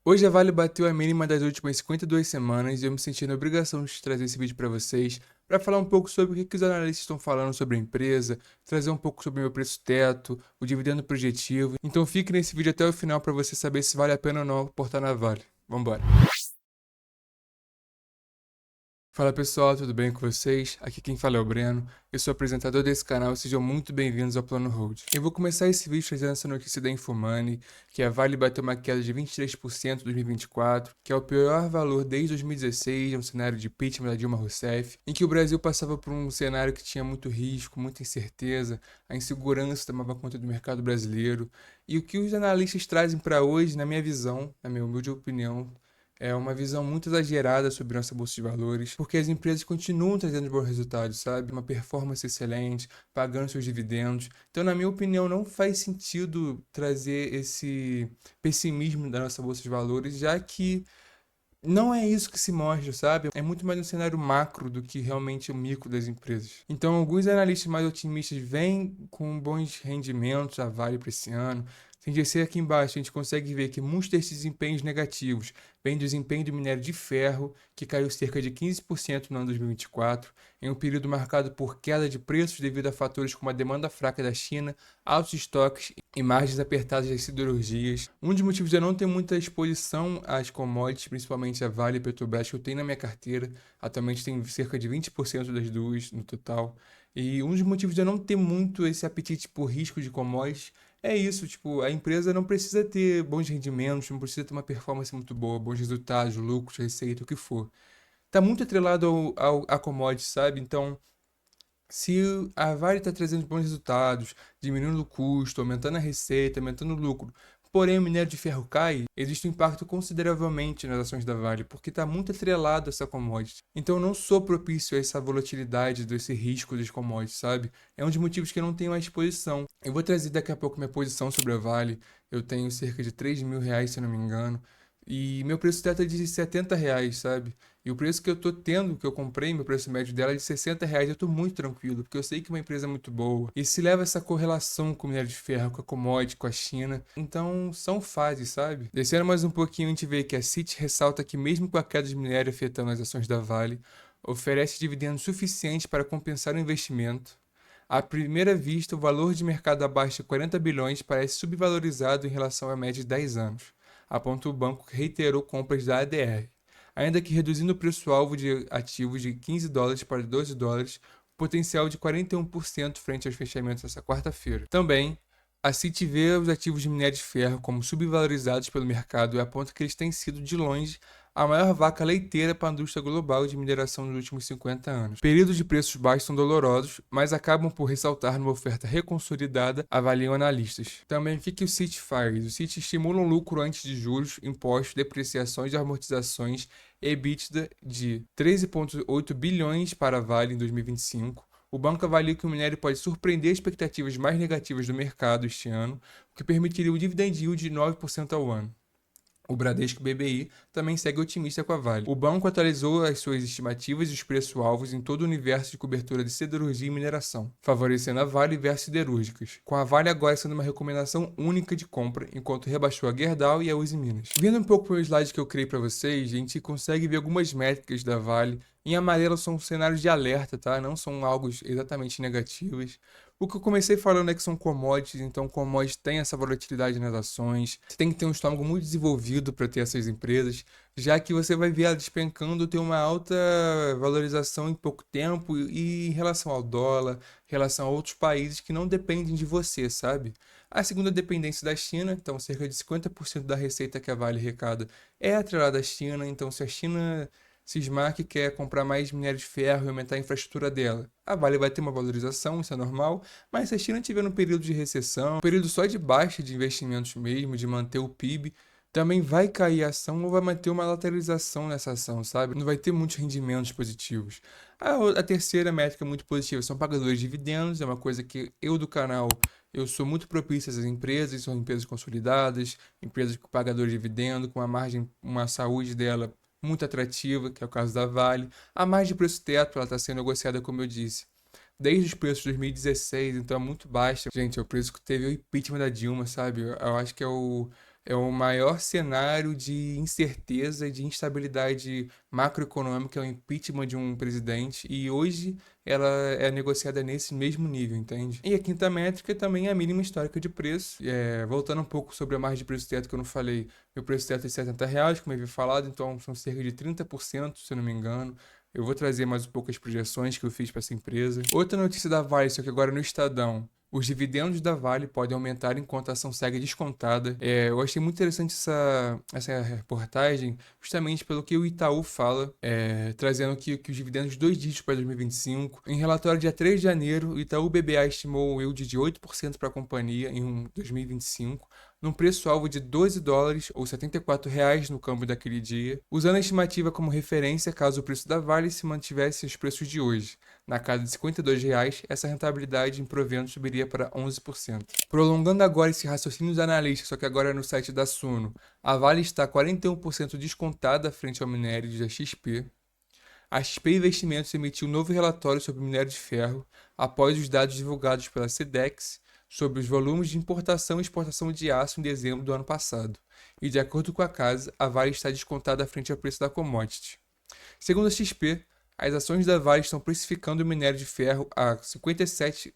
Hoje a Vale bateu a mínima das últimas 52 semanas e eu me senti na obrigação de trazer esse vídeo para vocês, para falar um pouco sobre o que os analistas estão falando sobre a empresa, trazer um pouco sobre o meu preço teto, o dividendo projetivo. Então fique nesse vídeo até o final para você saber se vale a pena ou não aportar na Vale. Vambora! Fala pessoal, tudo bem com vocês? Aqui quem fala é o Breno, eu sou apresentador desse canal e sejam muito bem-vindos ao Plano Hold. Eu vou começar esse vídeo trazendo essa notícia da Infomoney, que a Vale bateu uma queda de 23% em 2024, que é o pior valor desde 2016, um cenário de impeachment da Dilma Rousseff, em que o Brasil passava por um cenário que tinha muito risco, muita incerteza, a insegurança tomava conta do mercado brasileiro, e o que os analistas trazem para hoje, na minha visão, na minha humilde opinião, é uma visão muito exagerada sobre nossa bolsa de valores, porque as empresas continuam trazendo bons resultados, sabe? Uma performance excelente, pagando seus dividendos. Então, na minha opinião, não faz sentido trazer esse pessimismo da nossa bolsa de valores, já que não é isso que se mostra, sabe? É muito mais um cenário macro do que realmente o micro das empresas. Então, alguns analistas mais otimistas vêm com bons rendimentos a Vale para esse ano. Sem descer aqui embaixo, a gente consegue ver que muitos desses desempenhos negativos vêm do desempenho do minério de ferro, que caiu cerca de 15% no ano 2024, em um período marcado por queda de preços devido a fatores como a demanda fraca da China, altos estoques e margens apertadas das siderurgias. Um dos motivos de eu não ter muita exposição às commodities, principalmente a Vale e Petrobras, que eu tenho na minha carteira, atualmente tem cerca de 20% das duas no total. E um dos motivos de eu não ter muito esse apetite por risco de commodities é isso, tipo, a empresa não precisa ter bons rendimentos, não precisa ter uma performance muito boa, bons resultados, lucros, receita, o que for. Tá muito atrelado a commodities, sabe? Então, se a Vale está trazendo bons resultados, diminuindo o custo, aumentando a receita, aumentando o lucro, porém o minério de ferro cai, existe um impacto consideravelmente nas ações da Vale, porque está muito atrelado a essa commodity. Então eu não sou propício a essa volatilidade, desse risco das commodities, sabe? É um dos motivos que eu não tenho mais exposição. Eu vou trazer daqui a pouco minha posição sobre a Vale. Eu tenho cerca de R$ 3.000, se eu não me engano. E meu preço teto é de R$ 70, sabe? E o preço que eu tô tendo, que eu comprei, meu preço médio dela é de R$ 60, eu tô muito tranquilo, porque eu sei que é uma empresa muito boa. E se leva essa correlação com o minério de ferro, com a commodity, com a China. Então, são fases, sabe? Descendo mais um pouquinho, a gente vê que a Citi ressalta que mesmo com a queda de minério afetando as ações da Vale, oferece dividendos suficientes para compensar o investimento. À primeira vista, o valor de mercado abaixo de 40 bilhões parece subvalorizado em relação à média de 10 anos, aponta o banco que reiterou compras da ADR. Ainda que reduzindo o preço-alvo de ativos de US$ 15 para US$ 12, potencial de 41% frente aos fechamentos dessa quarta-feira. Também, a Citi vê os ativos de minério de ferro como subvalorizados pelo mercado e aponta que eles têm sido, de longe, a maior vaca leiteira para a indústria global de mineração nos últimos 50 anos. Períodos de preços baixos são dolorosos, mas acabam por ressaltar numa oferta reconsolidada, avaliam analistas. Também, o que o Citi faz? O Citi estimula um lucro antes de juros, impostos, depreciações e amortizações EBITDA de 13,8 bilhões para a Vale em 2025. O banco avalia que o minério pode surpreender expectativas mais negativas do mercado este ano, o que permitiria um dividend yield de 9% ao ano. O Bradesco BBI também segue otimista com a Vale. O banco atualizou as suas estimativas e os preços-alvos em todo o universo de cobertura de siderurgia e mineração, favorecendo a Vale versus siderúrgicas, com a Vale agora sendo uma recomendação única de compra, enquanto rebaixou a Gerdau e a Uzi Minas. Vindo um pouco para o slide que eu criei para vocês, a gente consegue ver algumas métricas da Vale. Em amarelo são cenários de alerta, tá? Não são algo exatamente negativos. O que eu comecei falando é que são commodities, então commodities tem essa volatilidade nas ações. Você tem que ter um estômago muito desenvolvido para ter essas empresas, já que você vai ver ela despencando, ter uma alta valorização em pouco tempo e em relação ao dólar, em relação a outros países que não dependem de você, sabe? A segunda dependência da China, então cerca de 50% da receita que a Vale arrecada é atrelada à China, então se a China cismar que quer comprar mais minério de ferro e aumentar a infraestrutura dela. A Vale vai ter uma valorização, isso é normal, mas se a China tiver um período de recessão, um período só de baixa de investimentos mesmo, de manter o PIB, também vai cair a ação ou vai manter uma lateralização nessa ação, sabe? Não vai ter muitos rendimentos positivos. A terceira métrica muito positiva são pagadores de dividendos, é uma coisa que eu do canal eu sou muito propício a essas empresas, são empresas consolidadas, empresas com pagadores de dividendo, com uma margem, uma saúde dela muito atrativa, que é o caso da Vale. A margem de preço teto, ela está sendo negociada, como eu disse, desde os preços de 2016, então é muito baixa. Gente, é o preço que teve o impeachment da Dilma, sabe? Eu acho que é é o maior cenário de incerteza e de instabilidade macroeconômica, é o impeachment de um presidente, e hoje ela é negociada nesse mesmo nível, entende? E a quinta métrica também é a mínima histórica de preço. Voltando um pouco sobre a margem de preço teto que eu não falei, meu preço teto é R$ 70, como eu havia falado, então são cerca de 30%, se eu não me engano. Eu vou trazer mais um pouco as projeções que eu fiz para essa empresa. Outra notícia da Vale, só que agora no Estadão. Os dividendos da Vale podem aumentar enquanto a ação segue descontada. Eu achei muito interessante essa reportagem, justamente pelo que o Itaú fala, trazendo que os dividendos 2 dígitos para 2025. Em relatório dia 3 de janeiro, o Itaú BBA estimou o yield de 8% para a companhia em 2025, num preço-alvo de US$ 12 ou R$ 74 no câmbio daquele dia, usando a estimativa como referência caso o preço da Vale se mantivesse os preços de hoje. Na casa de R$ 52, essa rentabilidade em proventos subiria para 11%. Prolongando agora esse raciocínio dos analistas, só que agora no site da Suno, a Vale está 41% descontada frente ao minério de XP. A XP Investimentos emitiu um novo relatório sobre o minério de ferro após os dados divulgados pela Sedex sobre os volumes de importação e exportação de aço em dezembro do ano passado. E, de acordo com a casa, a Vale está descontada frente ao preço da commodity. Segundo a XP, as ações da Vale estão precificando o minério de ferro a US$ 57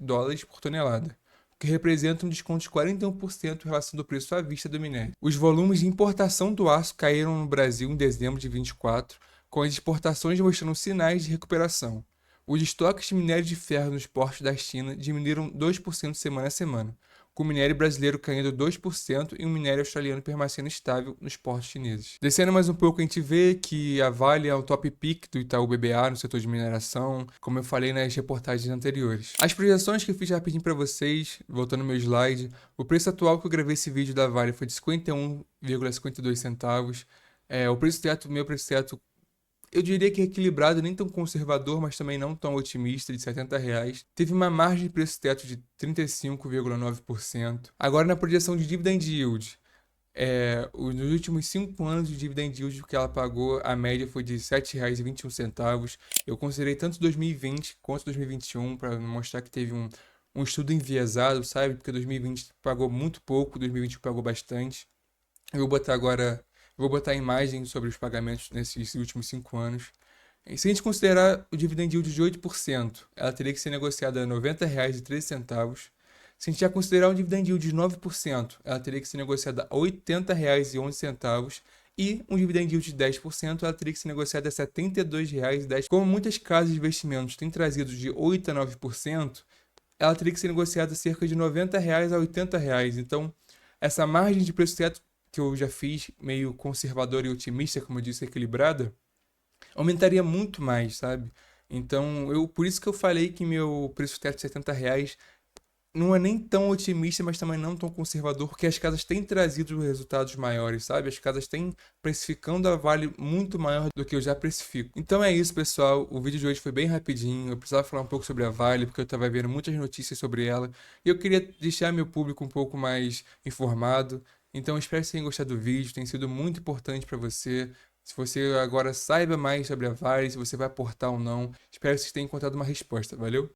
por tonelada, o que representa um desconto de 41% em relação ao preço à vista do minério. Os volumes de importação do aço caíram no Brasil em dezembro de 24, com as exportações mostrando sinais de recuperação. Os estoques de minério de ferro nos portos da China diminuíram 2% semana a semana, com o minério brasileiro caindo 2% e o minério australiano permanecendo estável nos portos chineses. Descendo mais um pouco, a gente vê que a Vale é o top pick do Itaú BBA no setor de mineração, como eu falei nas reportagens anteriores. As projeções que eu fiz rapidinho para vocês, voltando no meu slide, o preço atual que eu gravei esse vídeo da Vale foi de 51,52 centavos. O preço teto, meu preço teto, eu diria que é equilibrado, nem tão conservador, mas também não tão otimista, de R$ 70. Teve uma margem de preço teto de 35,9%. Agora, na projeção de dividend yield, nos últimos 5 anos de dividend yield que ela pagou, a média foi de R$ 7,21. Eu considerei tanto 2020 quanto 2021 para mostrar que teve um estudo enviesado, sabe? Porque 2020 pagou muito pouco, 2021 pagou bastante. Eu vou botar a imagem sobre os pagamentos nesses últimos 5 anos. E se a gente considerar o dividend yield de 8%, ela teria que ser negociada a R$ 90,13. Se a gente já considerar um dividend yield de 9%, ela teria que ser negociada a R$ 80,11. E um dividend yield de 10%, ela teria que ser negociada a R$ 72,10. Como muitas casas de investimentos têm trazido de 8% a 9%, ela teria que ser negociada cerca de R$ 90 a R$ 80. Então, essa margem de preço teto que eu já fiz, meio conservadora e otimista, como eu disse, equilibrada, aumentaria muito mais, sabe? Então, por isso que eu falei que meu preço teto de R$ 70 não é nem tão otimista, mas também não tão conservador, porque as casas têm trazido resultados maiores, sabe? As casas têm precificando a Vale muito maior do que eu já precifico. Então é isso, pessoal. O vídeo de hoje foi bem rapidinho. Eu precisava falar um pouco sobre a Vale, porque eu estava vendo muitas notícias sobre ela. E eu queria deixar meu público um pouco mais informado. Então, espero que vocês tenham gostado do vídeo, tem sido muito importante para você. Se você agora saiba mais sobre a Vale, se você vai aportar ou não, espero que vocês tenham encontrado uma resposta. Valeu?